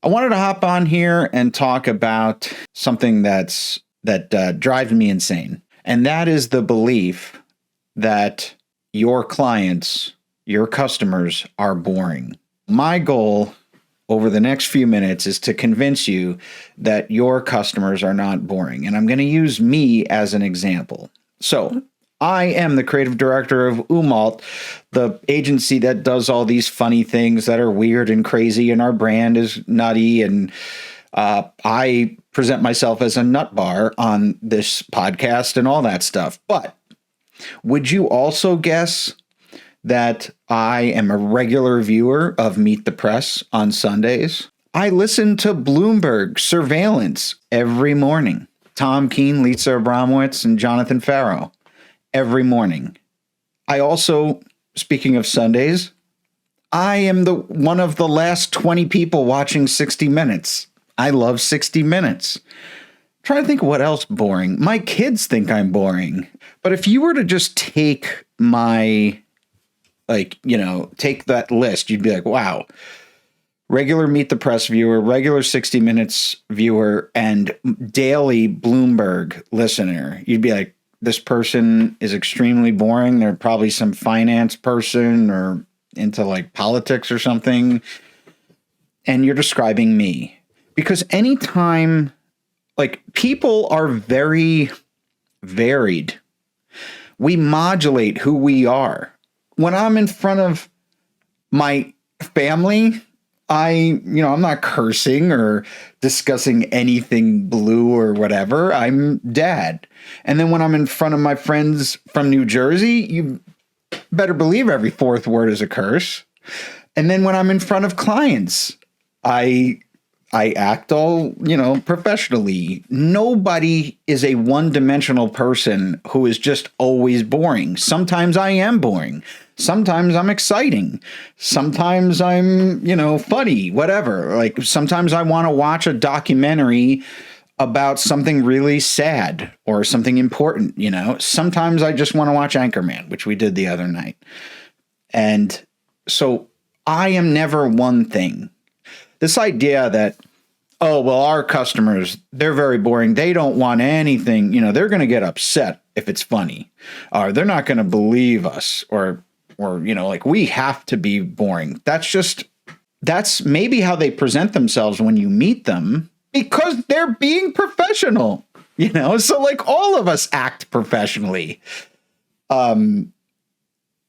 I wanted to hop on here and talk about something that drives me insane, and that is the belief that your clients, your customers, are boring. My goal over the next few minutes is to convince you that your customers are not boring, and I'm going to use me as an example. So, I am the creative director of Umalt, the agency that does all these funny things that are weird and crazy, and our brand is nutty. And I present myself as a nut bar on this podcast and all that stuff. But would you also guess that I am a regular viewer of Meet the Press on Sundays? I listen to Bloomberg Surveillance every morning. Tom Keene, Lisa Abramowitz, and Jonathan Farrow. Every morning. I also, speaking of Sundays, I am one of the last 20 people watching 60 Minutes. I love 60 Minutes. Trying to think of what else boring. My kids think I'm boring. But if you were to just take take that list, you'd be like, wow. Regular Meet the Press viewer, regular 60 Minutes viewer, and daily Bloomberg listener. You'd be like, this person is extremely boring. They're probably some finance person or into like politics or something. And you're describing me. Because anytime, people are very varied. We modulate who we are. When I'm in front of my family, I'm not cursing or discussing anything blue or whatever. I'm dad. And then when I'm in front of my friends from New Jersey, you better believe every fourth word is a curse. And then when I'm in front of clients, I act all, professionally. Nobody is a one-dimensional person who is just always boring. Sometimes I am boring. Sometimes I'm exciting. Sometimes I'm, funny, whatever. Sometimes I want to watch a documentary about something really sad or something important, Sometimes I just want to watch Anchorman, which we did the other night. And so I am never one thing. This idea that, our customers, they're very boring. They don't want anything, they're going to get upset if it's funny, or they're not going to believe us, or we have to be boring. That's maybe how they present themselves when you meet them, because they're being professional, so all of us act professionally.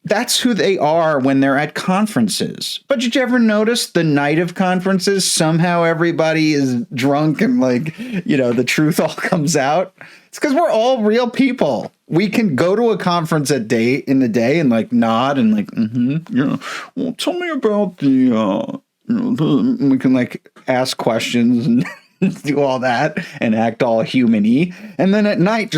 That's who they are when they're at conferences. But did you ever notice the night of conferences, somehow everybody is drunk and the truth all comes out? It's because we're all real people. We can go to a conference in the day and nod and well, tell me about we can ask questions and do all that and act all human-y. And then at night,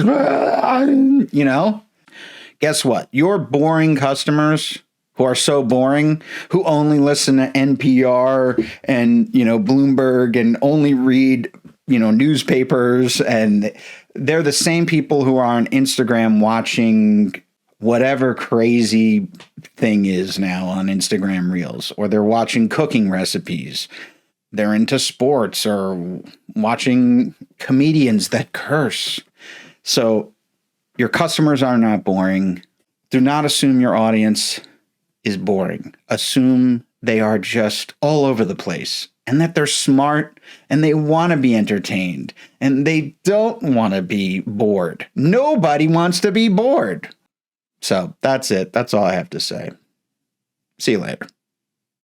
guess what? Your boring customers who are so boring, who only listen to NPR and, Bloomberg and only read, newspapers, and they're the same people who are on Instagram watching whatever crazy thing is now on Instagram Reels, or they're watching cooking recipes. They're into sports or watching comedians that curse. So your customers are not boring. Do not assume your audience is boring. Assume they are just all over the place and that they're smart and they want to be entertained and they don't want to be bored. Nobody wants to be bored. So that's it. That's all I have to say. See you later.